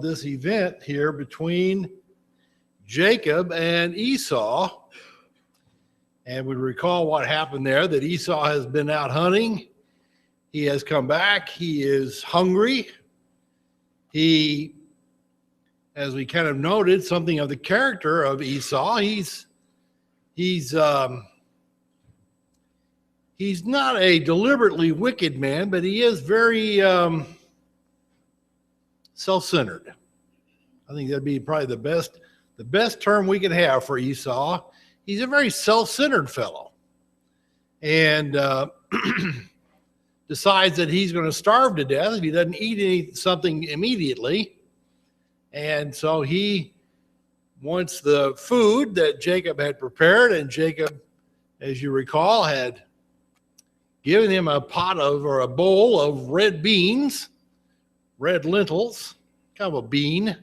this event here between Jacob and Esau. And we recall what happened there, that Esau has been out hunting. He has come back. He is hungry. He, as we kind of noted, something of the character of Esau. He's not a deliberately wicked man, but he is very self-centered. I think that'd be probably the best term we could have for Esau. He's a very self-centered fellow, and decides that he's going to starve to death if he doesn't eat something immediately. And so he wants the food that Jacob had prepared, and Jacob, as you recall, had given him a bowl of red beans, red lentils, kind of a bean,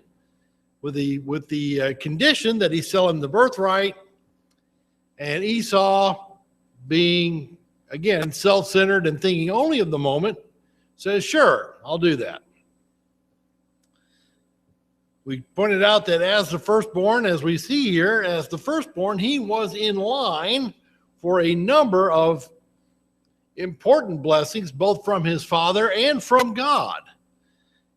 with the condition that he sell him the birthright. And Esau, being again self-centered and thinking only of the moment, says, "Sure, I'll do that." We pointed out that as the firstborn, as we see here, as the firstborn, he was in line for a number of important blessings, both from his father and from God.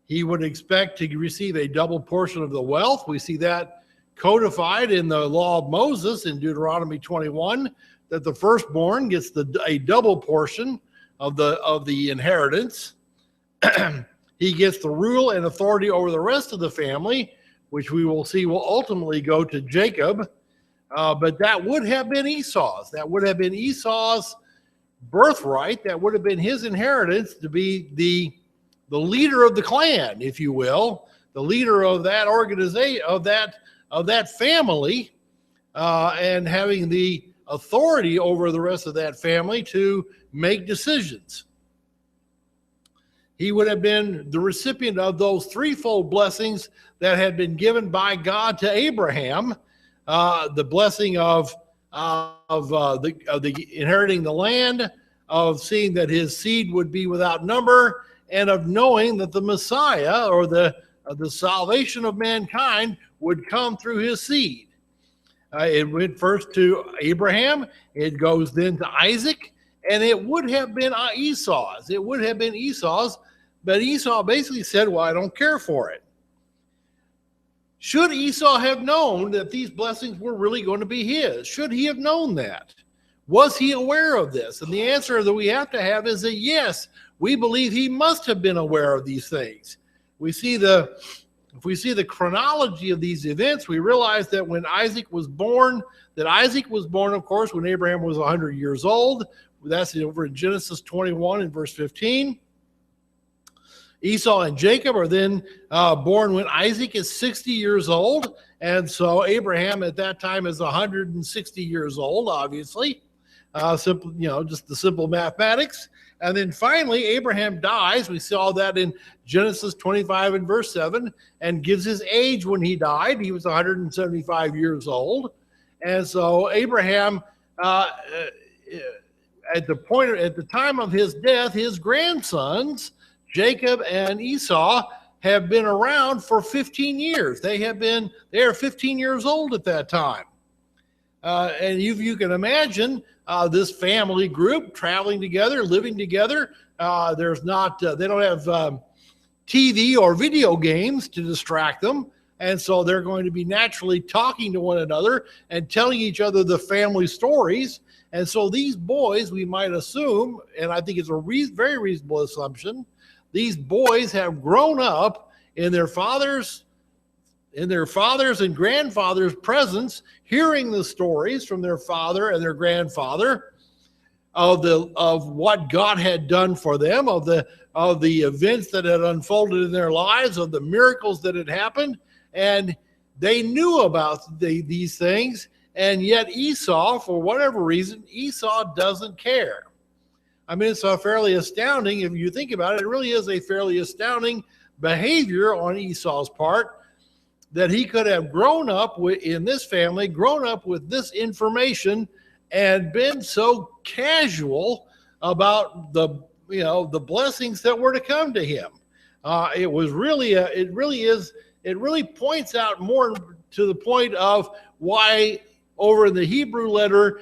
He would expect to receive a double portion of the wealth. We see that codified in the law of Moses in Deuteronomy 21, that the firstborn gets a double portion of the inheritance. He gets the rule and authority over the rest of the family, which we will see will ultimately go to Jacob. But that would have been Esau's. That would have been Esau's birthright. That would have been his inheritance, to be the leader of the clan, if you will, the leader of that organization, of that family, and having the authority over the rest of that family to make decisions. He would have been the recipient of those threefold blessings that had been given by God to Abraham: the blessing of the inheriting the land, of seeing that his seed would be without number, and of knowing that the Messiah, or the salvation of mankind, would come through his seed. It went first to Abraham, it goes then to Isaac, and it would have been Esau's. It would have been Esau's, but Esau basically said, "Well, I don't care for it." Should Esau have known that these blessings were really going to be his? Should he have known that? Was he aware of this? And the answer that we have to have is a yes. We believe he must have been aware of these things. If we see the chronology of these events, we realize that when Isaac was born, of course, when Abraham was 100 years old. That's over in Genesis 21 and verse 15. Esau and Jacob are then born when Isaac is 60 years old. And so Abraham at that time is 160 years old, obviously. Simple, just the simple mathematics. And then finally, Abraham dies. We saw that in Genesis 25 and verse 7, and gives his age when he died. He was 175 years old. And so Abraham, at the time of his death, his grandsons, Jacob and Esau, have been around for 15 years. They are 15 years old at that time. And you can imagine this family group traveling together, living together. They don't have TV or video games to distract them. And so they're going to be naturally talking to one another and telling each other the family stories. And so these boys, we might assume, and I think it's a very reasonable assumption, these boys have grown up in their fathers and grandfathers' presence, hearing the stories from their father and their grandfather of what God had done for them, of the events that had unfolded in their lives, of the miracles that had happened. And they knew about these things, and yet Esau, for whatever reason, Esau doesn't care. I mean, it's fairly astounding. If you think about it, it really is a fairly astounding behavior on Esau's part, that he could have grown up in this family, grown up with this information, and been so casual about the blessings that were to come to him. It was really, it really points out more to the point of why over in the Hebrew letter,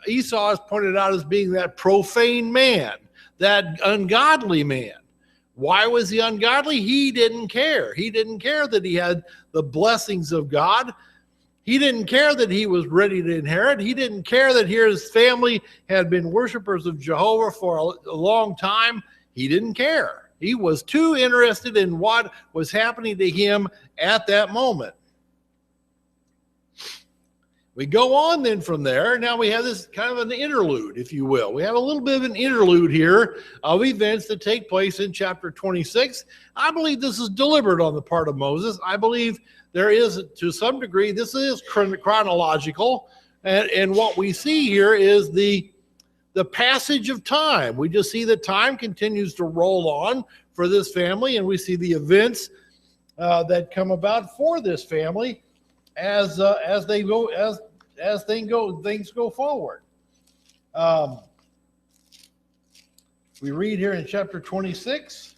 Esau is pointed out as being that profane man, that ungodly man. Why was he ungodly? He didn't care. He didn't care that he had the blessings of God. He didn't care that he was ready to inherit. He didn't care that his family had been worshipers of Jehovah for a long time. He didn't care. He was too interested in what was happening to him at that moment. We go on then from there. Now we have this kind of an interlude, if you will. We have a little bit of an interlude here of events that take place in chapter 26. I believe this is deliberate on the part of Moses. I believe there is, to some degree, this is chronological. And what we see here is the passage of time. We just see that time continues to roll on for this family, and we see the events that come about for this family as things go forward. We read here in chapter 26,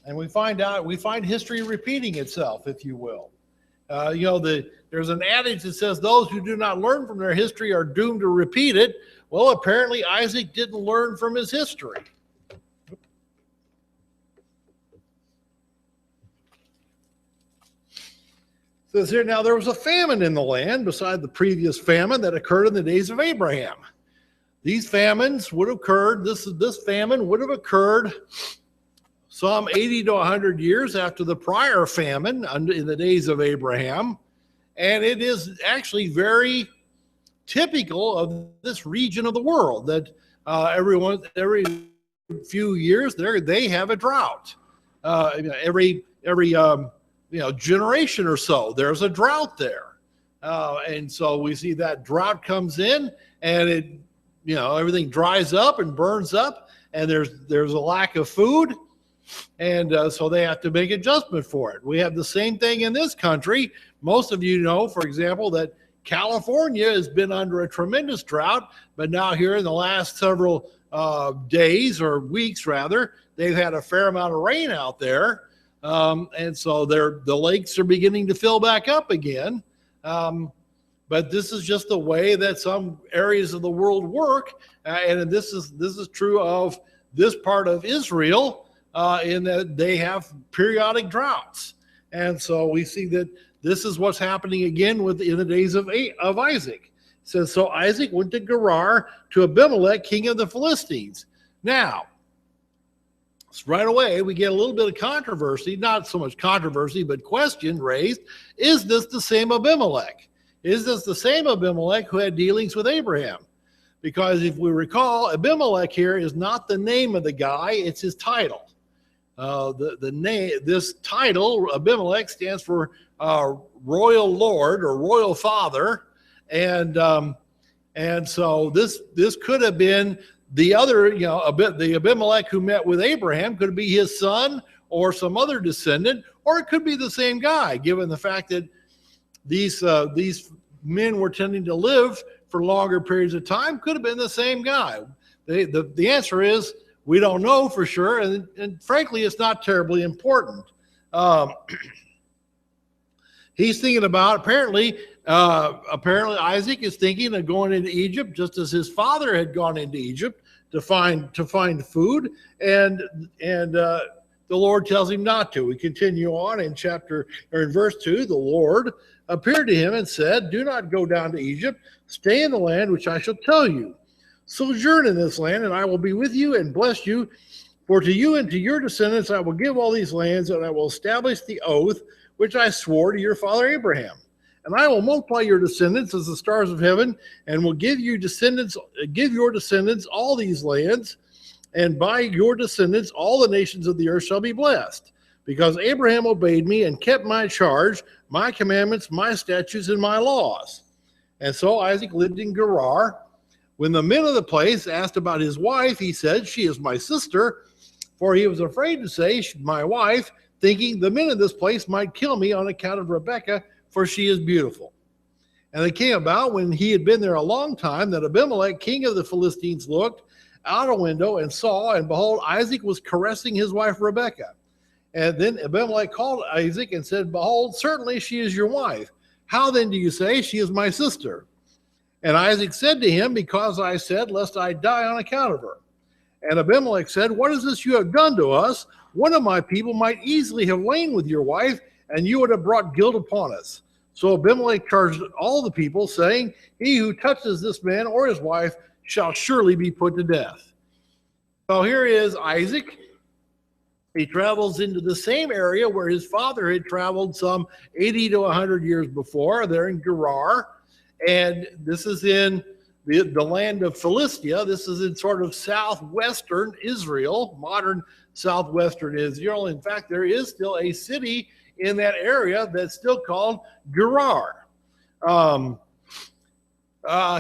and we find history repeating itself, if you will. There's an adage that says those who do not learn from their history are doomed to repeat it. Well, apparently Isaac didn't learn from his history. It says here, now there was a famine in the land beside the previous famine that occurred in the days of Abraham. These famines would have occurred, this famine would have occurred some 80 to 100 years after the prior famine in the days of Abraham. And it is actually very typical of this region of the world that every few years they have a drought. Every generation or so, there's a drought there. And so we see that drought comes in and everything dries up and burns up, and there's a lack of food. And so they have to make adjustment for it. We have the same thing in this country. Most of you know, for example, that California has been under a tremendous drought, but now here in the last several days or weeks rather, they've had a fair amount of rain out there. And so the lakes are beginning to fill back up again. But this is just the way that some areas of the world work. And this is true of this part of Israel, in that they have periodic droughts. And so we see that this is what's happening again in the days of Isaac. It says, so Isaac went to Gerar to Abimelech, king of the Philistines. Now, right away, we get a little bit of controversy, not so much controversy, but question raised. Is this the same Abimelech? Is this the same Abimelech who had dealings with Abraham? Because if we recall, Abimelech here is not the name of the guy, it's his title. The name, this title, Abimelech, stands for royal lord or royal father. And so this could have been the other, the Abimelech who met with Abraham could be his son or some other descendant, or it could be the same guy, given the fact that these men were tending to live for longer periods of time. Could have been the same guy. The answer is we don't know for sure, and frankly, it's not terribly important. He's thinking about apparently Isaac is thinking of going into Egypt, just as his father had gone into Egypt to find food, and the Lord tells him not to. We continue on in verse 2. The Lord appeared to him and said, "Do not go down to Egypt. Stay in the land which I shall tell you. Sojourn in this land, and I will be with you and bless you. For to you and to your descendants I will give all these lands, and I will establish the oath which I swore to your father Abraham. And I will multiply your descendants as the stars of heaven, and will give your descendants all these lands, and by your descendants all the nations of the earth shall be blessed. Because Abraham obeyed me and kept my charge, my commandments, my statutes, and my laws." And so Isaac lived in Gerar. When the men of the place asked about his wife, he said, "She is my sister," for he was afraid to say, "my wife," thinking the men of this place might kill me on account of Rebekah, for she is beautiful. And it came about when he had been there a long time that Abimelech, king of the Philistines, looked, out a window and saw, and behold, Isaac was caressing his wife Rebekah. And then Abimelech called Isaac and said, behold, certainly she is your wife. How then do you say she is my sister? And Isaac said to him, because I said, lest I die on account of her. And Abimelech said, what is this you have done to us? One of my people might easily have lain with your wife, and you would have brought guilt upon us. So Abimelech charged all the people, saying, he who touches this man or his wife shall surely be put to death. So here is Isaac. He travels into the same area where his father had traveled some 80 to 100 years before. They're in Gerar. And this is in the land of Philistia. This is in sort of southwestern Israel, modern southwestern Israel. In fact, there is still a city in that area that's still called Gerar.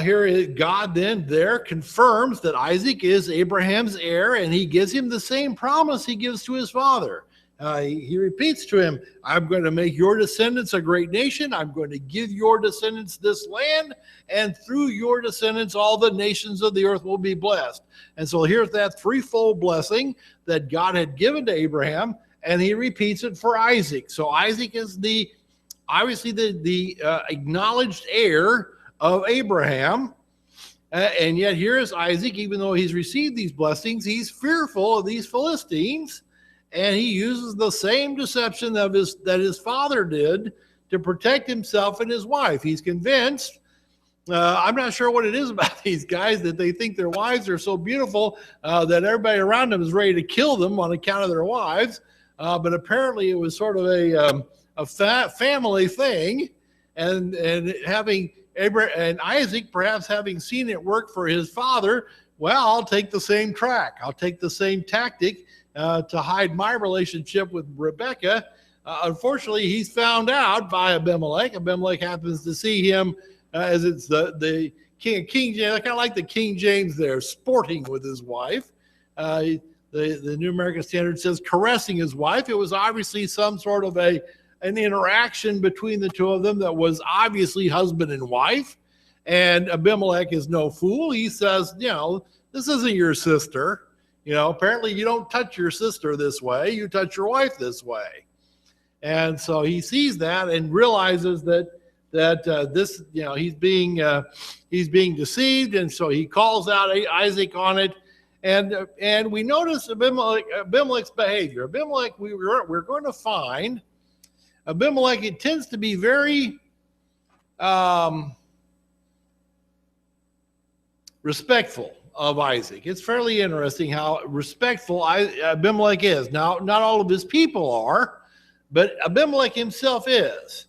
Here God then there confirms that Isaac is Abraham's heir, and he gives him the same promise he gives to his father. He repeats to him, I'm going to make your descendants a great nation. I'm going to give your descendants this land, and through your descendants, all the nations of the earth will be blessed. And so here's that threefold blessing that God had given to Abraham, and he repeats it for Isaac. So Isaac is obviously the acknowledged heir of Abraham. And yet here is Isaac, even though he's received these blessings, he's fearful of these Philistines. And he uses the same deception that his father did to protect himself and his wife. He's convinced, I'm not sure what it is about these guys, that they think their wives are so beautiful that everybody around them is ready to kill them on account of their wives. But apparently it was sort of a family thing. And having Abraham and Isaac perhaps having seen it work for his father, well, I'll take the same track. I'll take the same tactic to hide my relationship with Rebekah. Unfortunately, he's found out by Abimelech. Abimelech happens to see him as it's the King James, kind of like the King James there, sporting with his wife. The New American Standard says caressing his wife. It was obviously some sort of an interaction between the two of them that was obviously husband and wife. And Abimelech is no fool. He says, this isn't your sister. Apparently you don't touch your sister this way. You touch your wife this way. And so he sees that and realizes that this, he's being deceived. And so he calls out Isaac on it. And we notice Abimelech's behavior. Abimelech, we're going to find Abimelech, it tends to be very respectful of Isaac. It's fairly interesting how respectful Abimelech is. Now, not all of his people are, but Abimelech himself is.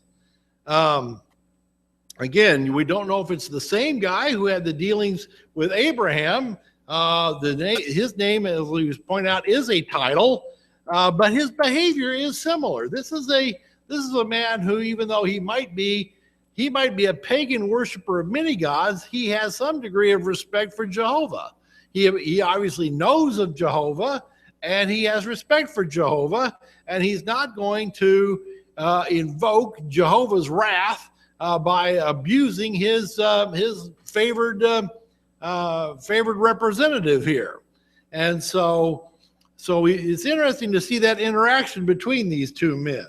Again, we don't know if it's the same guy who had the dealings with Abraham. His name, as we pointed out, is a title, but his behavior is similar. This is a man who, even though he might be a pagan worshiper of many gods, he has some degree of respect for Jehovah. He obviously knows of Jehovah, and he has respect for Jehovah, and he's not going to invoke Jehovah's wrath by abusing his favored representative here. And so it's interesting to see that interaction between these two men.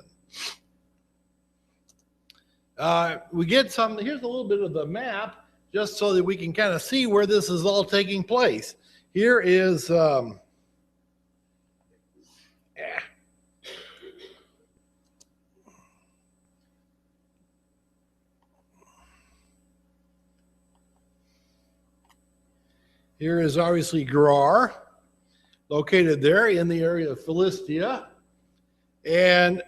We get here's a little bit of the map, just so that we can kind of see where this is all taking place. Here is, here is obviously Gerar, located there in the area of Philistia. And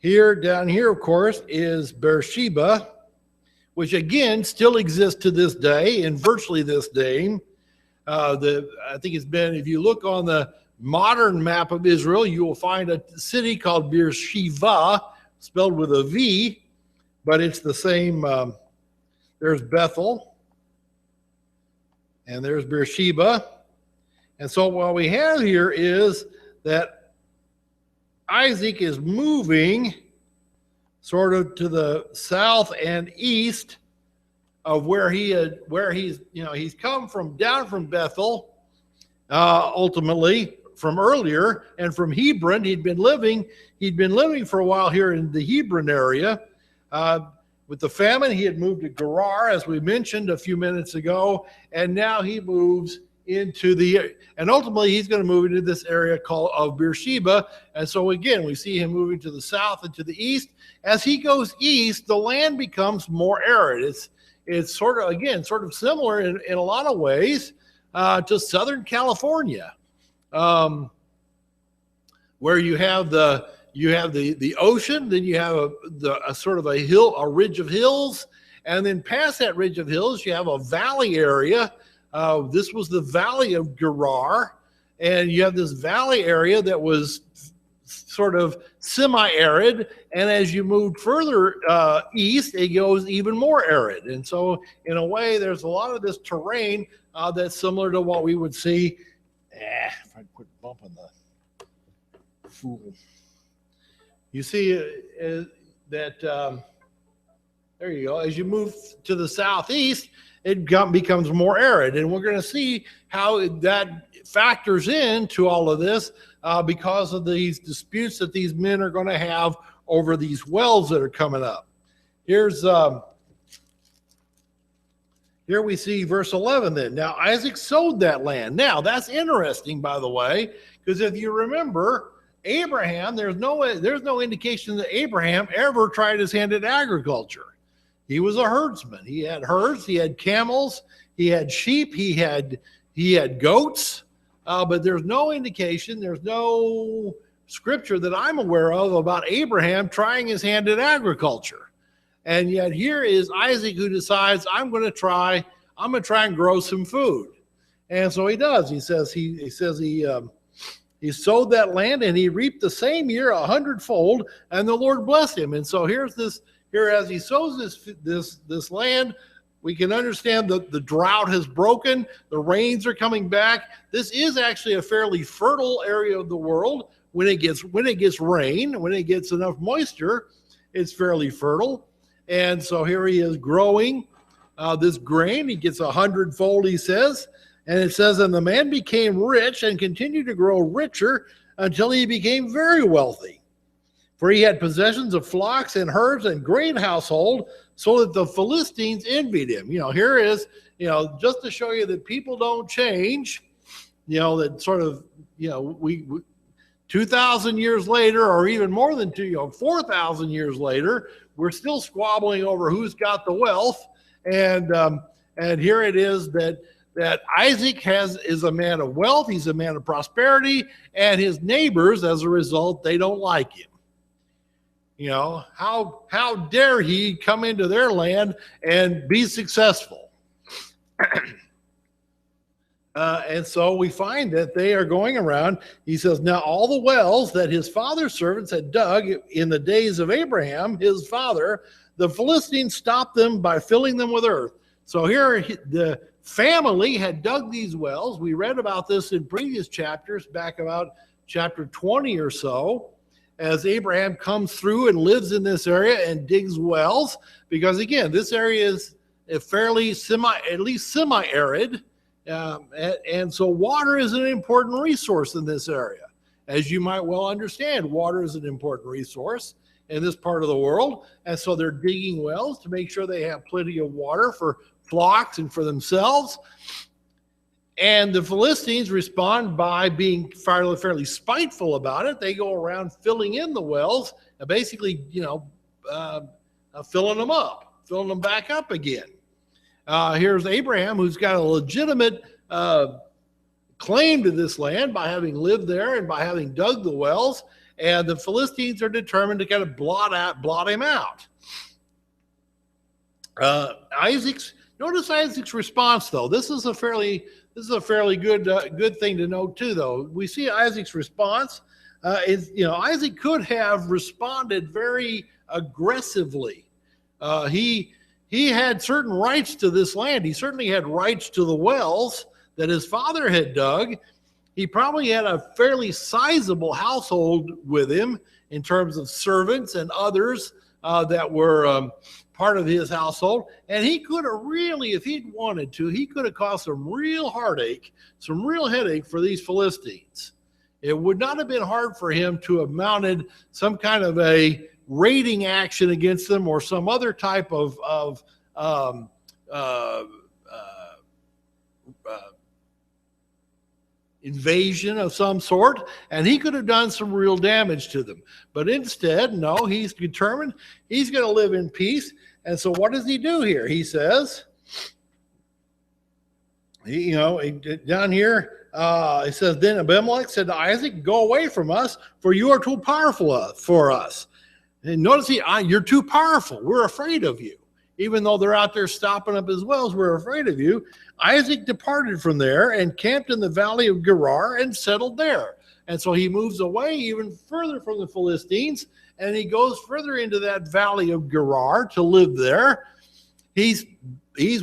down here, of course, is Beersheba, which again still exists to this day, in virtually this day. I think it's been, if you look on the modern map of Israel, you will find a city called Beersheba, spelled with a V, but it's the same. There's Bethel, and there's Beersheba. And so what we have here is that Isaac is moving sort of to the south and east of where he's come from, down from Bethel, ultimately from earlier, and from Hebron. He'd been living for a while here in the Hebron area. With the famine, he had moved to Gerar, as we mentioned a few minutes ago, and now he moves and ultimately he's going to move into this area called of Beersheba. And so again, we see him moving to the south and to the east. As he goes east, the land becomes more arid. It's sort of similar in a lot of ways to Southern California, where you have the ocean, then you have a sort of a ridge of hills, and then past that ridge of hills, you have a valley area. This was the valley of Gerar, and you have this valley area that was sort of semi-arid, and as you moved further east, it goes even more arid. And so, in a way, there's a lot of this terrain that's similar to what we would see. If I quit bumping the fool. You see that, there you go. As you move to the southeast, it becomes more arid. And we're going to see how that factors into all of this because of these disputes that these men are going to have over these wells that are coming up. Here we see verse 11 then. Now Isaac sowed that land. Now that's interesting, by the way, because if you remember, Abraham, there's no indication that Abraham ever tried his hand at agriculture. He was a herdsman. He had herds, he had camels, he had sheep, he had goats, but there's no indication, there's no scripture that I'm aware of about Abraham trying his hand at agriculture. And yet here is Isaac who decides, I'm going to try and grow some food. And so he does. He says he sowed that land and he reaped the same year 100-fold, and the Lord blessed him. And so here as he sows this land, we can understand that the drought has broken, the rains are coming back. This is actually a fairly fertile area of the world. When it gets rain, when it gets enough moisture, it's fairly fertile. And so here he is growing this grain. He gets 100-fold, he says. And it says, and the man became rich and continued to grow richer until he became very wealthy. For he had possessions of flocks and herds and great household, so that the Philistines envied him. Here is, just to show you that people don't change, that sort of, we 2,000 years later, or even more than 4,000 years later, we're still squabbling over who's got the wealth. And here it is that Isaac is a man of wealth, he's a man of prosperity, and his neighbors, as a result, they don't like him. How dare he come into their land and be successful? And so we find that they are going around. He says, now all the wells that his father's servants had dug in the days of Abraham, his father, the Philistines stopped them by filling them with earth. So here the family had dug these wells. We read about this in previous chapters, back about chapter 20 or so, as Abraham comes through and lives in this area and digs wells, because again, this area is fairly at least semi-arid, and so water is an important resource in this area. As you might well understand, water is an important resource in this part of the world, and so they're digging wells to make sure they have plenty of water for flocks and for themselves. And the Philistines respond by being fairly spiteful about it. They go around filling in the wells and basically, filling them up, filling them back up again. Here's Abraham, who's got a legitimate claim to this land by having lived there and by having dug the wells. And the Philistines are determined to kind of blot him out. Notice Isaac's response, though. This is a fairly good thing to note too, though. We see Isaac's response. Isaac could have responded very aggressively. He had certain rights to this land. He certainly had rights to the wells that his father had dug. He probably had a fairly sizable household with him in terms of servants and others that were part of his household. And he could have really, if he'd wanted to, he could have caused some real heartache, some real headache for these Philistines. It would not have been hard for him to have mounted some kind of a raiding action against them or some other type of invasion of some sort, and he could have done some real damage to them. But instead, no, he's determined he's going to live in peace. And so what does he do here? He says, down here, it says, then Abimelech said to Isaac, go away from us, for you are too powerful for us. And notice you're too powerful. We're afraid of you. Even though they're out there stopping up his wells, we're afraid of you. Isaac departed from there and camped in the valley of Gerar and settled there. And so he moves away even further from the Philistines, and he goes further into that valley of Gerar to live there. He's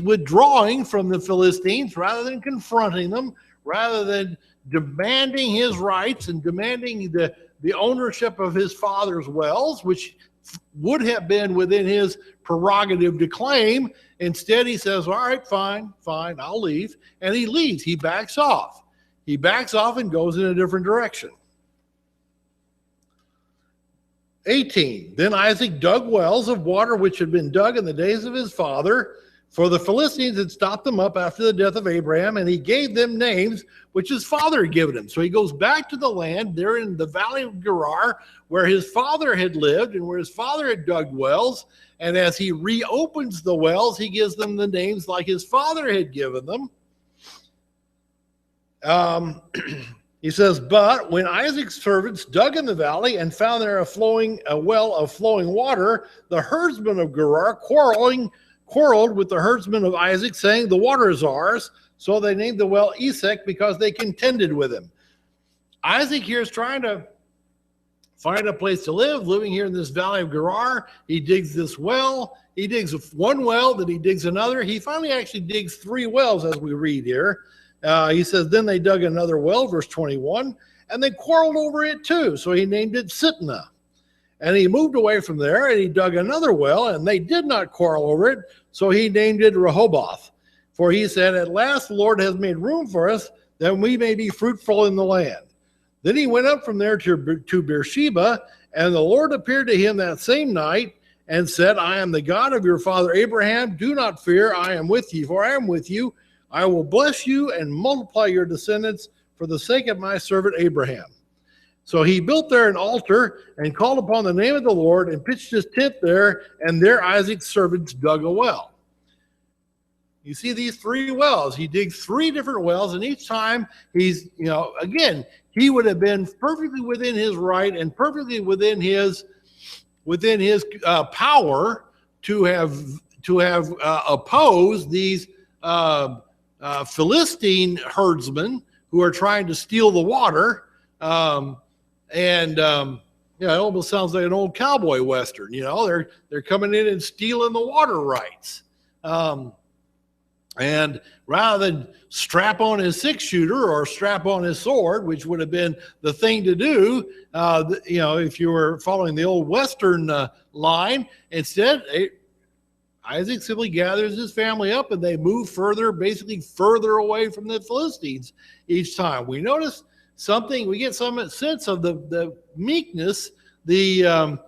withdrawing from the Philistines rather than confronting them, rather than demanding his rights and demanding the ownership of his father's wells, which would have been within his prerogative to claim. Instead, he says, all right, fine, I'll leave. And he leaves. He backs off. He backs off and goes in a different direction. 18, then Isaac dug wells of water which had been dug in the days of his father, for the Philistines had stopped them up after the death of Abraham, and he gave them names which his father had given him. So he goes back to the land there in the valley of Gerar, where his father had lived and where his father had dug wells. And as he reopens the wells, he gives them the names like his father had given them. He says, but when Isaac's servants dug in the valley and found there a well of flowing water, the herdsmen of Gerar quarreled with the herdsmen of Isaac, saying, the water is ours. So they named the well Esek, because they contended with him. Isaac here is trying to find a place to live, living here in this valley of Gerar. He digs this well. He digs one well, then he digs another. He finally actually digs 3 wells, as we read here. He says, then they dug another well, verse 21, and they quarreled over it too. So he named it Sitnah. And he moved away from there, and he dug another well, and they did not quarrel over it. So he named it Rehoboth. For he said, at last the Lord has made room for us, that we may be fruitful in the land. Then he went up from there to Beersheba, and the Lord appeared to him that same night and said, I am the God of your father Abraham. Do not fear, I am with you, for I am with you. I will bless you and multiply your descendants for the sake of my servant Abraham. So he built there an altar and called upon the name of the Lord and pitched his tent there, and there Isaac's servants dug a well. You see these 3 wells. He digs 3 different wells, and each time he's, again, he would have been perfectly within his right and perfectly within his power to have opposed these Philistine herdsmen who are trying to steal the water. It almost sounds like an old cowboy western. They're coming in and stealing the water rights. And rather than strap on his 6-shooter or strap on his sword, which would have been the thing to do, if you were following the old western line, instead, Isaac simply gathers his family up and they move basically further away from the Philistines each time. We notice something, we get some sense of the meekness, the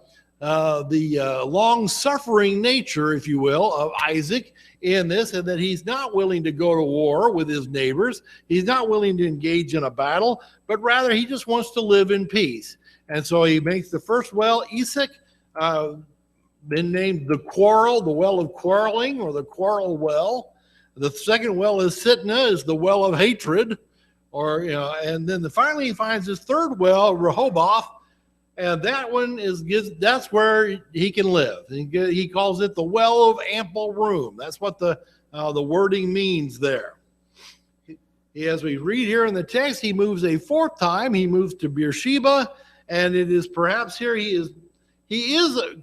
long-suffering nature, if you will, of Isaac in this, and that he's not willing to go to war with his neighbors. He's not willing to engage in a battle, but rather he just wants to live in peace. And so he makes the first well, Esek, been named the well of quarreling, or the quarrel well. The second well is Sitnah, is the well of hatred, and then finally he finds his third well, Rehoboth, and that one that's where he can live. He calls it the well of ample room. That's what the wording means there. As we read here in the text, he moves a 4th time. He moves to Beersheba, and it is perhaps here he is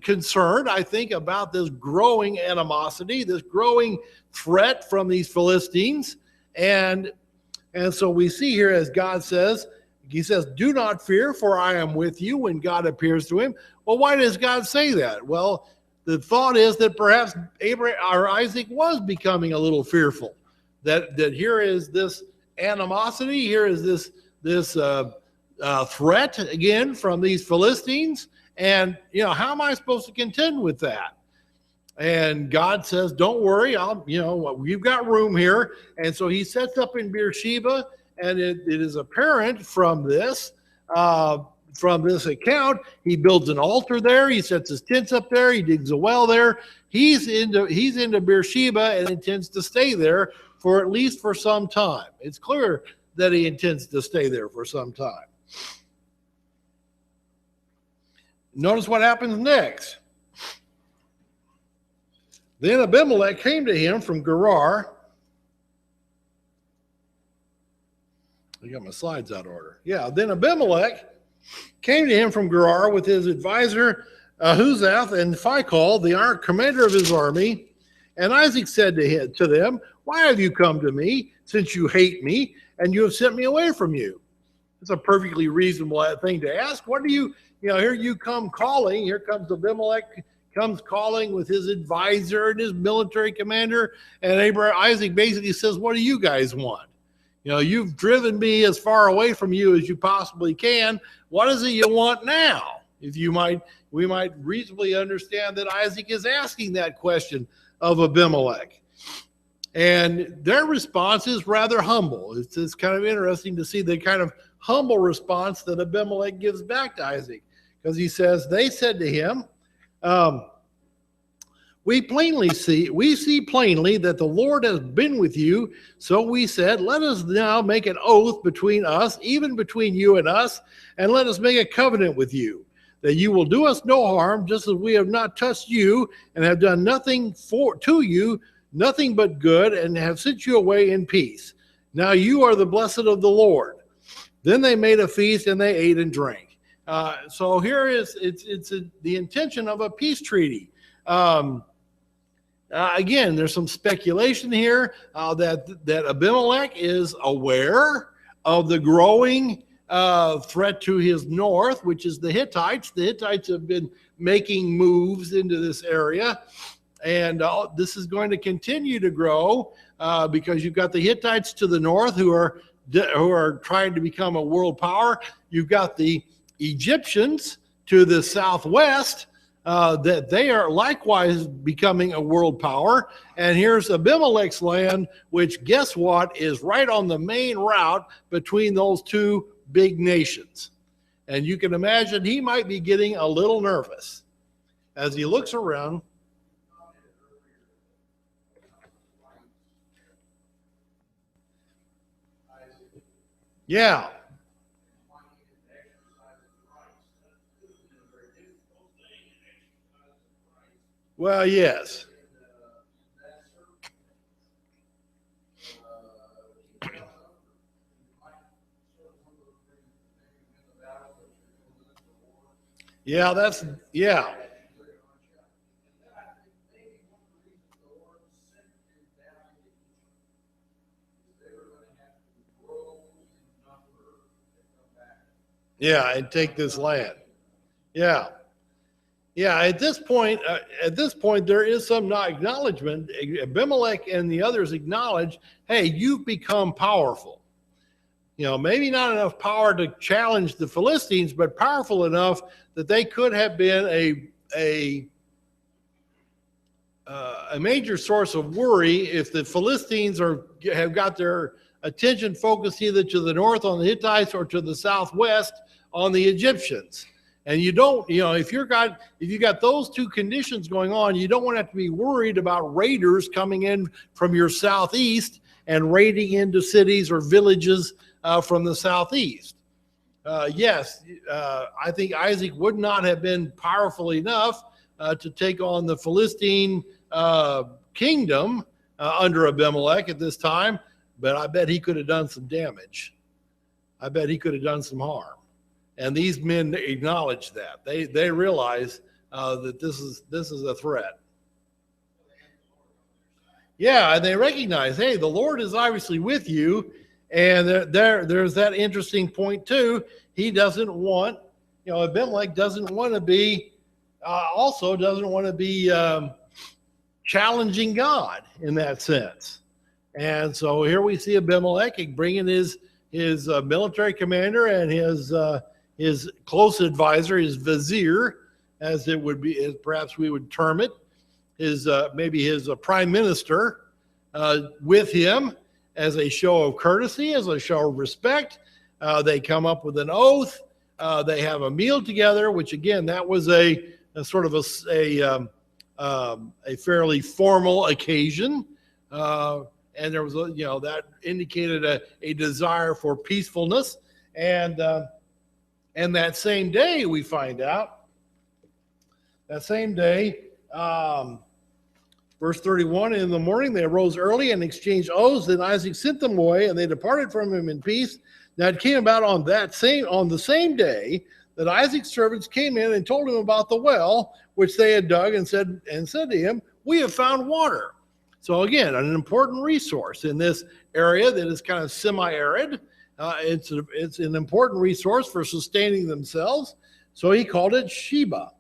concerned, I think, about this growing animosity, this growing threat from these Philistines. And so we see here, as God says, he says, do not fear, for I am with you, when God appears to him. Well, why does God say that? Well, the thought is that perhaps Abraham or Isaac was becoming a little fearful. That here is this animosity, here is this threat again from these Philistines, and how am I supposed to contend with that? And God says, "Don't worry, we've got room here." And so He sets up in Beersheba, and it is apparent from this account, He builds an altar there. He sets his tents up there. He digs a well there. He's into Beersheba and intends to stay there for at least for some time. It's clear that he intends to stay there for some time. Notice what happens next. Then Abimelech came to him from Gerar. I got my slides out of order. Yeah, then Abimelech came to him from Gerar with his advisor Ahuzath and Phicol, the commander of his army. And Isaac said to them, "Why have you come to me, since you hate me, and you have sent me away from you?" It's a perfectly reasonable thing to ask. What do you, here you come calling. Here comes Abimelech, comes calling with his advisor and his military commander. And Isaac basically says, "What do you guys want? You've driven me as far away from you as you possibly can. What is it you want now?" We might reasonably understand that Isaac is asking that question of Abimelech. And their response is rather humble. It's kind of interesting to see the kind of humble response that Abimelech gives back to Isaac. Because he says, they said to him, we see plainly that the Lord has been with you. So we said, let us now make an oath between us, even between you and us, and let us make a covenant with you, that you will do us no harm, just as we have not touched you and have done nothing to you, nothing but good, and have sent you away in peace. Now you are the blessed of the Lord. Then they made a feast and they ate and drank. So here is the intention of a peace treaty. Again, there's some speculation here that Abimelech is aware of the growing threat to his north, which is the Hittites. The Hittites have been making moves into this area, and this is going to continue to grow because you've got the Hittites to the north who are trying to become a world power. You've got the Egyptians to the southwest that they are likewise becoming a world power. And here's Abimelech's land, which guess what is right on the main route between those two big nations. And you can imagine he might be getting a little nervous as he looks around. Yeah. Well, yes. Yeah. Yeah, and take this land. Yeah. Yeah, at this point, there is some acknowledgement. Abimelech and the others acknowledge, hey, you've become powerful. Maybe not enough power to challenge the Philistines, but powerful enough that they could have been a major source of worry if the Philistines have got their attention focused either to the north on the Hittites or to the southwest on the Egyptians. And you don't, if you got those two conditions going on, you don't want to have to be worried about raiders coming in from your southeast and raiding into cities or villages from the southeast. Yes, I think Isaac would not have been powerful enough to take on the Philistine kingdom under Abimelech at this time, but I bet he could have done some damage. I bet he could have done some harm. And these men acknowledge that. They realize that this is a threat. Yeah, and they recognize, hey, the Lord is obviously with you. And there's that interesting point too. He doesn't want, Abimelech doesn't want to be also doesn't want to be challenging God in that sense. And so here we see Abimelech bringing his military commander and his close advisor, his vizier, as it would be, as perhaps we would term it, maybe his prime minister, with him as a show of courtesy, as a show of respect. They come up with an oath. They have a meal together, which again, that was a sort of a fairly formal occasion. And there was, that indicated a desire for peacefulness. And that same day, we find out, that same day, verse 31, in the morning they arose early and exchanged oaths. Then Isaac sent them away, and they departed from him in peace. Now it came about on the same day that Isaac's servants came in and told him about the well which they had dug, and said to him, "We have found water." So again, an important resource in this area that is kind of semi-arid. It's an important resource for sustaining themselves. So he called it Sheba.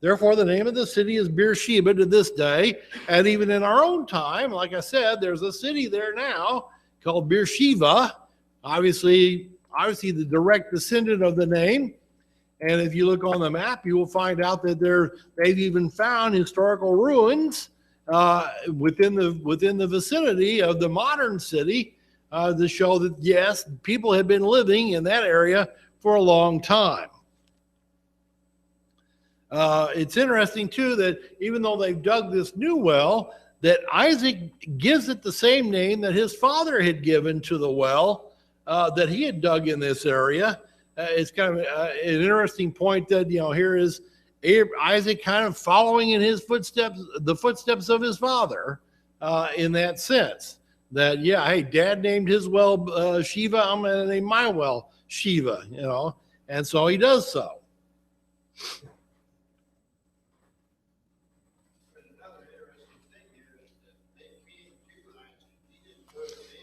Therefore, the name of the city is Beersheba to this day. And even in our own time, like I said, there's a city there now called Beersheba, obviously the direct descendant of the name. And if you look on the map, you will find out that they've even found historical ruins within the vicinity of the modern city to show that, yes, people have been living in that area for a long time. It's interesting, too, that even though they've dug this new well, that Isaac gives it the same name that his father had given to the well that he had dug in this area. It's kind of an interesting point that, here is Isaac kind of following in his footsteps, the footsteps of his father, in that sense. That, hey, Dad named his well Shiva, I'm going to name my well Shiva, and so he does so.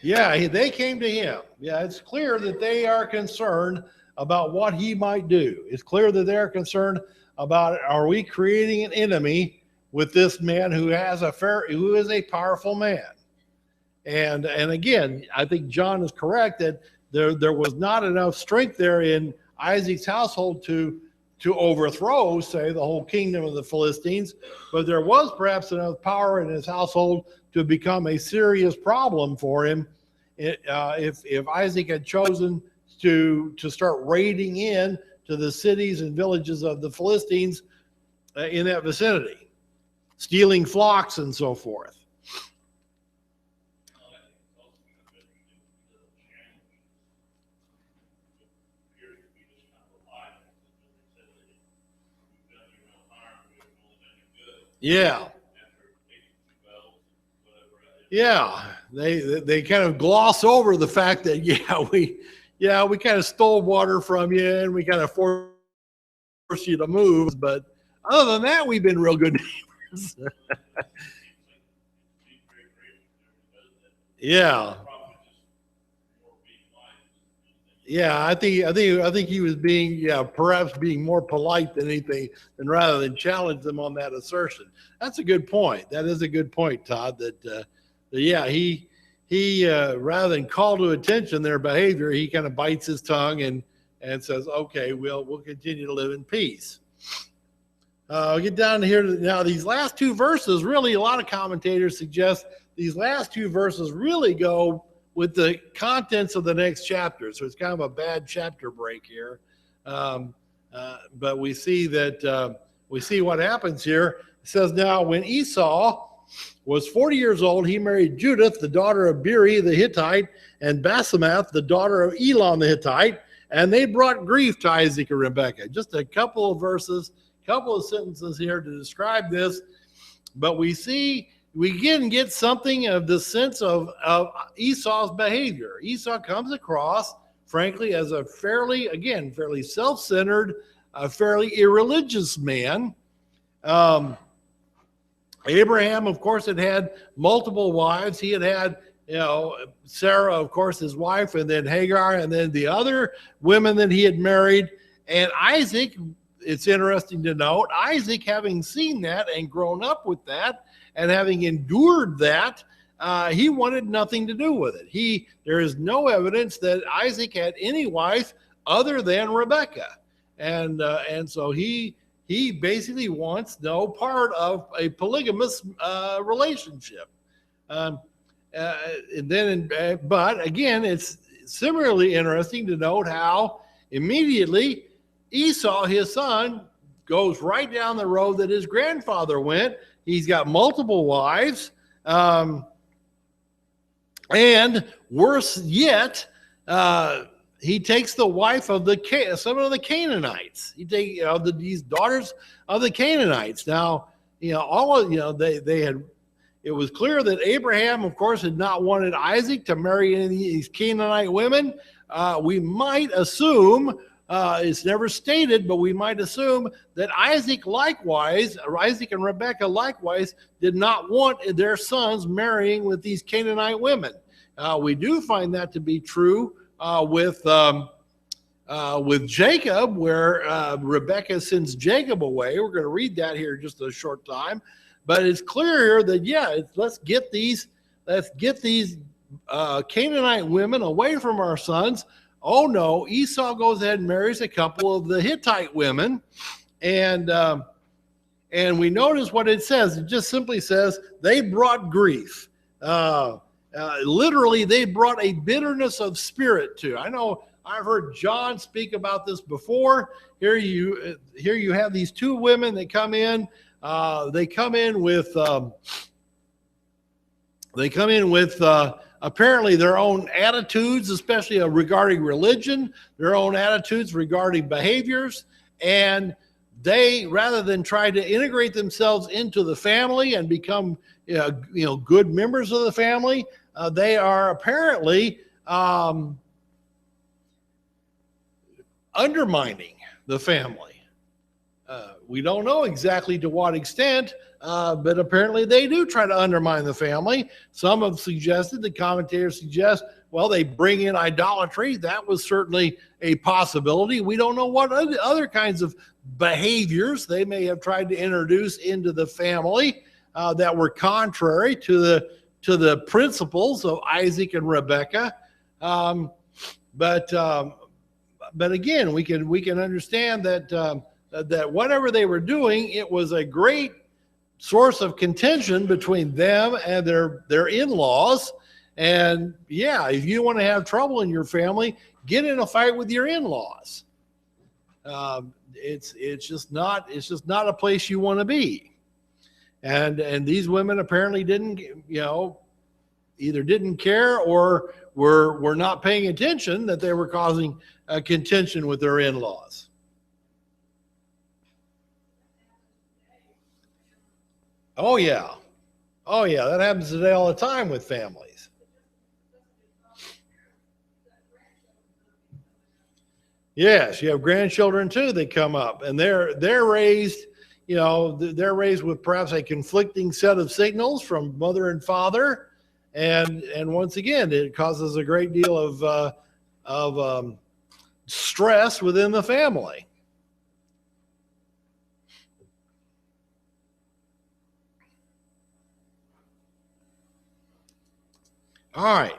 Yeah, they came to him. Yeah, it's clear that they are concerned about what he might do. It's clear that they're concerned about, are we creating an enemy with this man who is a powerful man? And again, I think John is correct that there was not enough strength there in Isaac's household to overthrow, say, the whole kingdom of the Philistines, but there was perhaps enough power in his household to become a serious problem for him if Isaac had chosen to start raiding in to the cities and villages of the Philistines in that vicinity, stealing flocks and so forth. Yeah. Yeah, they kind of gloss over the fact that we kind of stole water from you and we kind of forced you to move, but other than that, we've been real good neighbors. Yeah. Yeah, I think he was perhaps being more polite than anything, rather than challenge them on that assertion. That's a good point. That is a good point, Todd. He rather than call to attention their behavior, he kind of bites his tongue and says, "Okay, we'll continue to live in peace." I'll get down here now. These last two verses, really, a lot of commentators suggest these last two verses really go with the contents of the next chapter. So it's kind of a bad chapter break here. But we see what happens here. It says, "Now when Esau was 40 years old, he married Judith, the daughter of Beeri the Hittite, and Basemath, the daughter of Elon the Hittite, and they brought grief to Isaac and Rebekah." Just a couple of verses, couple of sentences here to describe this. But we again get something of the sense of Esau's behavior. Esau comes across, frankly, as a fairly self-centered, fairly irreligious man. Abraham, of course, had multiple wives. He had Sarah, of course, his wife, and then Hagar, and then the other women that he had married. And Isaac it's interesting to note, Isaac, having seen that and grown up with that and having endured that, he wanted nothing to do with it. There is no evidence that Isaac had any wife other than Rebekah. And so he basically wants no part of a polygamous relationship. But again, it's similarly interesting to note how immediately Esau, his son, goes right down the road that his grandfather went. He's got multiple wives. And worse yet, he takes the wife of some of the Canaanites. He takes these daughters of the Canaanites. Now, they had. It was clear that Abraham, of course, had not wanted Isaac to marry any of these Canaanite women. We might assume, it's never stated, but we might assume that Isaac and Rebekah likewise, did not want their sons marrying with these Canaanite women. We do find that to be true with Jacob, where Rebekah sends Jacob away. We're going to read that here in just a short time. But it's clear here that, let's get these Canaanite women away from our sons. Oh no, Esau goes ahead and marries a couple of the Hittite women. And we notice what it says. It just simply says they brought grief. Literally, they brought a bitterness of spirit to. I know I've heard John speak about this before. Here you have these two women that come in. They come in with apparently their own attitudes, especially regarding religion, their own attitudes regarding behaviors, and they, rather than try to integrate themselves into the family and become good members of the family, they are apparently undermining the family. We don't know exactly to what extent, but apparently they do try to undermine the family. Some have suggested, the commentators suggest, well, they bring in idolatry. That was certainly a possibility. We don't know what other kinds of behaviors they may have tried to introduce into the family that were contrary to the principles of Isaac and Rebekah. But again, we can understand that whatever they were doing, it was a great source of contention between them and their in-laws. And if you want to have trouble in your family, get in a fight with your in-laws. It's just not a place you want to be. And these women apparently didn't, either didn't care or were not paying attention that they were causing a contention with their in-laws. Oh yeah, that happens today all the time with families. Yes, you have grandchildren too that come up, and they're raised, they're raised with perhaps a conflicting set of signals from mother and father, and once again, it causes a great deal of stress within the family. All right,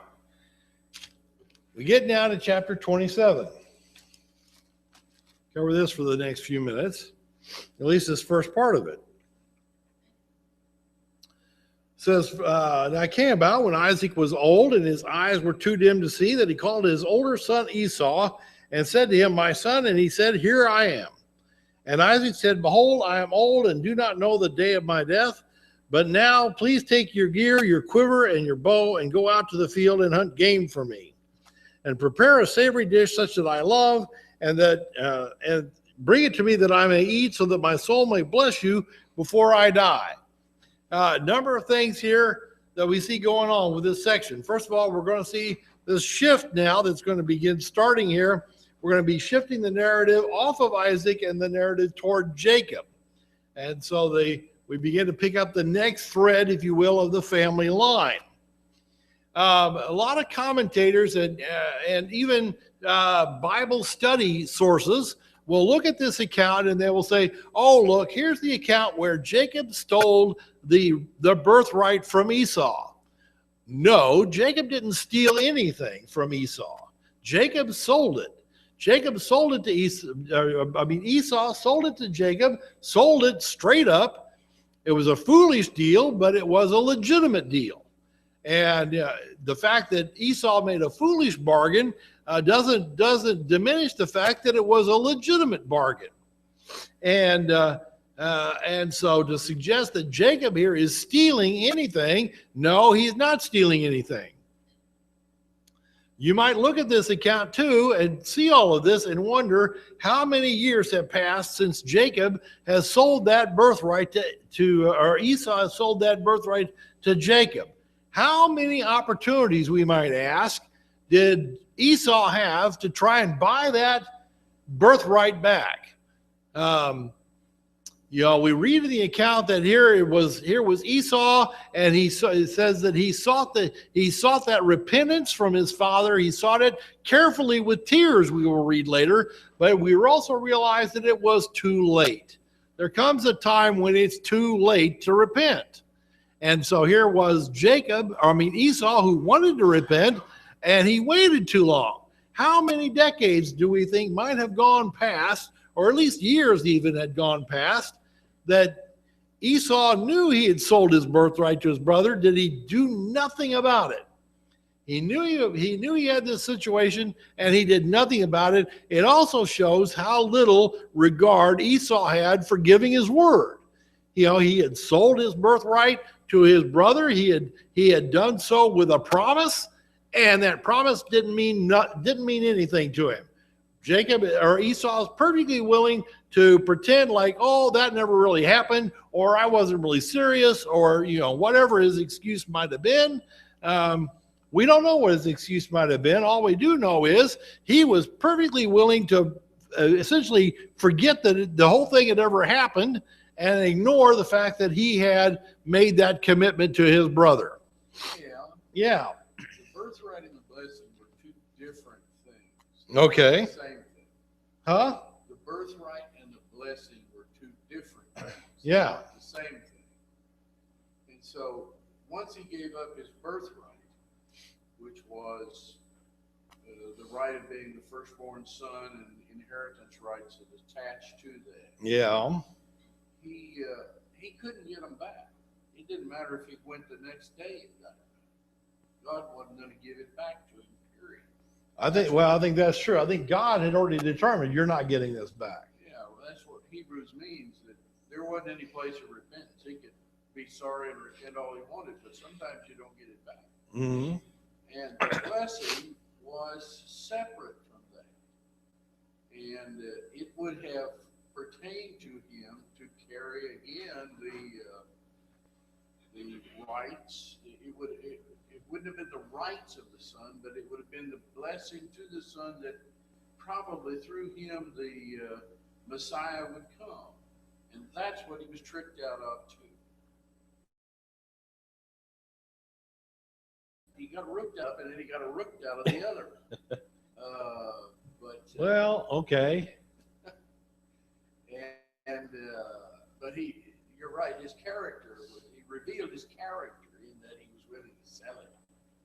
we get now to chapter 27. Cover this for the next few minutes, at least this first part of it. It says, now it came about when Isaac was old and his eyes were too dim to see, that he called his older son Esau and said to him, "My son," and he said, "Here I am." And Isaac said, "Behold, I am old and do not know the day of my death. But now please take your gear, your quiver, and your bow, and go out to the field and hunt game for me. And prepare a savory dish such that I love, and bring it to me that I may eat, so that my soul may bless you before I die." A number of things here that we see going on with this section. First of all, we're going to see this shift now that's going to begin starting here. We're going to be shifting the narrative off of Isaac and the narrative toward Jacob. And so we begin to pick up the next thread, if you will, of the family line. A lot of commentators and even Bible study sources will look at this account and they will say, oh, look, here's the account where Jacob stole the birthright from Esau. No, Jacob didn't steal anything from Esau. Jacob sold it. Jacob sold it to Esau. Esau sold it to Jacob, sold it straight up. It was a foolish deal, but it was a legitimate deal. And the fact that Esau made a foolish bargain doesn't diminish the fact that it was a legitimate bargain. And so to suggest that Jacob here is stealing anything, no, he's not stealing anything. You might look at this account too and see all of this and wonder how many years have passed since Jacob has sold that birthright or Esau has sold that birthright to Jacob. How many opportunities, we might ask, did Esau have to try and buy that birthright back? We read in the account that here was Esau, and it says that he sought that repentance from his father. He sought it carefully with tears, we will read later, but we also realize that it was too late. There comes a time when it's too late to repent. And so here was Esau, who wanted to repent, and he waited too long. How many decades do we think might have gone past, or at least years even had gone past, that Esau knew he had sold his birthright to his brother? Did he do nothing about it? He knew he had this situation, and he did nothing about it. It also shows how little regard Esau had for giving his word. He had sold his birthright to his brother. He had done so with a promise, and that promise didn't mean anything to him. Esau is perfectly willing to pretend like, oh, that never really happened, or I wasn't really serious, or whatever his excuse might have been. We don't know what his excuse might have been. All we do know is he was perfectly willing to essentially forget that the whole thing had ever happened and ignore the fact that he had made that commitment to his brother. Yeah. The birthright and the blessing were two different things. Okay. The same thing. Huh? The birthright and the blessing were two different things. Yeah. Not the same thing. And so once he gave up his birthright, which was the right of being the firstborn son and inheritance rights that attached to that. Yeah. He couldn't get them back. It didn't matter if he went the next day and got it back. God wasn't going to give it back to him, period. I think that's true. I think God had already determined you're not getting this back. Yeah, well, that's what Hebrews means, that there wasn't any place of repentance. He could be sorry and repent all he wanted, but sometimes you don't get it back. Mm-hmm. And the blessing was separate from that. And it would have pertained to him to carry again the rights. It wouldn't have been the rights of the son, but it would have been the blessing to the son that probably through him the Messiah would come. And that's what he was tricked out of too. He got rooked up, and then he got a rooked out of the other. Well, okay. But you're right, his character, he revealed his character in that he was willing to sell it.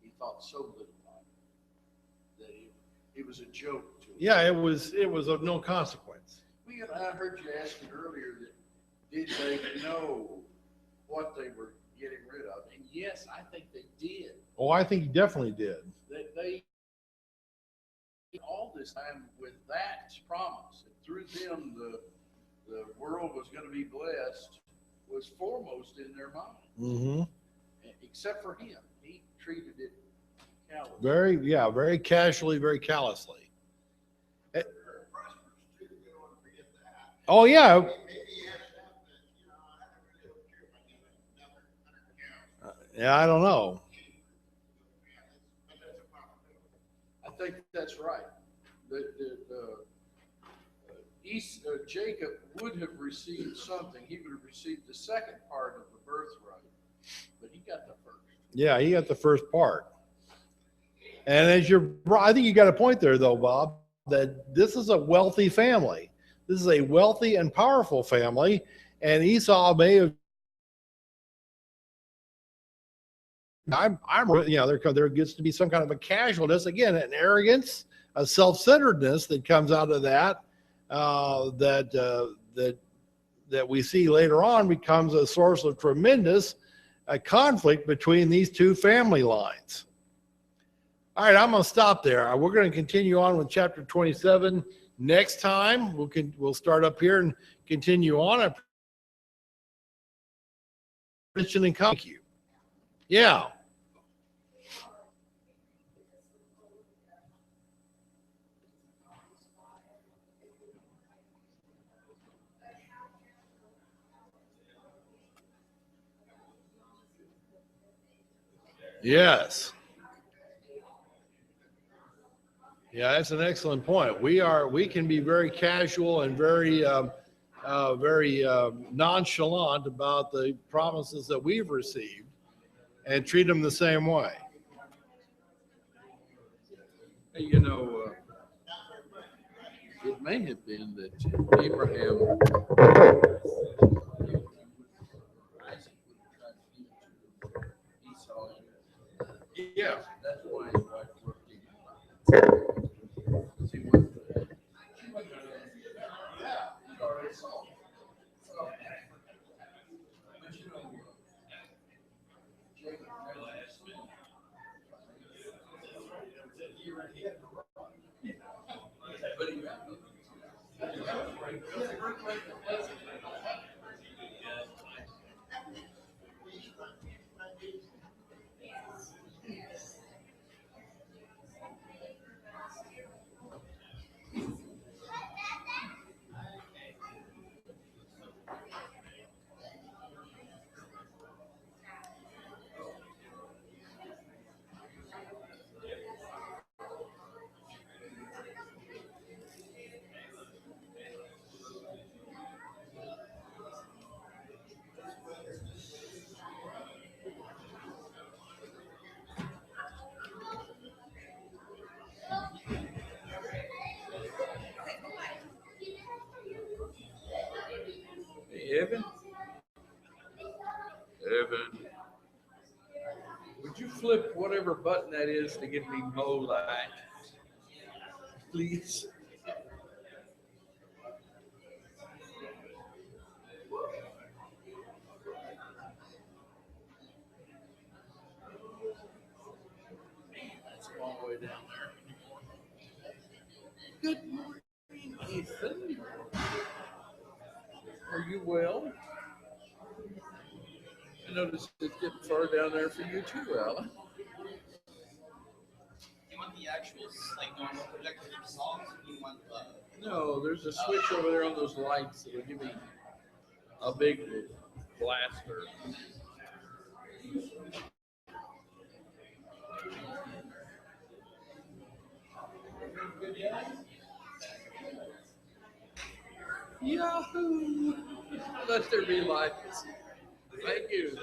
He thought so little of it that it was a joke to him. Yeah, it was of no consequence. I heard you asking earlier that did they know what they were getting rid of? And yes, I think they did. Oh, I think he definitely did. They all this time with that promise, and through them the world was going to be blessed, was foremost in their mind. Mm-hmm. Except for him, he treated it callously. Very casually, very callously. Oh yeah. Yeah, I don't know. I think that's right. Jacob would have received something. He would have received the second part of the birthright, but he got the first. Yeah, he got the first part. And I think you got a point there, though, Bob, that this is a wealthy family. This is a wealthy and powerful family, and Esau may have. There gets to be some kind of a casualness, again, an arrogance, a self-centeredness that comes out of that, that we see later on becomes a source of tremendous conflict between these two family lines. All right, I'm going to stop there. We're going to continue on with chapter 27 next time. We'll start up here and continue on. Thank you. Yeah. Yes. Yeah, that's an excellent point. We can be very casual and very nonchalant about the promises that we've received and treat them the same way. You know, it may have been that Abraham, Isaac would have tried to give it to Esau. Yeah. That's why his wife worked him out. Because he wasn't. He already saw it. But you know, Jacob never but he got it. Hey, Evan. Evan. Would you flip whatever button that is to give me Mo light? Please. That's a long way down there. Good morning, Ethan. Are you well? I noticed it's getting far down there for you too, Alan. Do you want the actual, like, normal projector for songs, or do you want No, there's a switch over there on those lights that will give me a big blaster. Yahoo! Let there be lights. Thank you.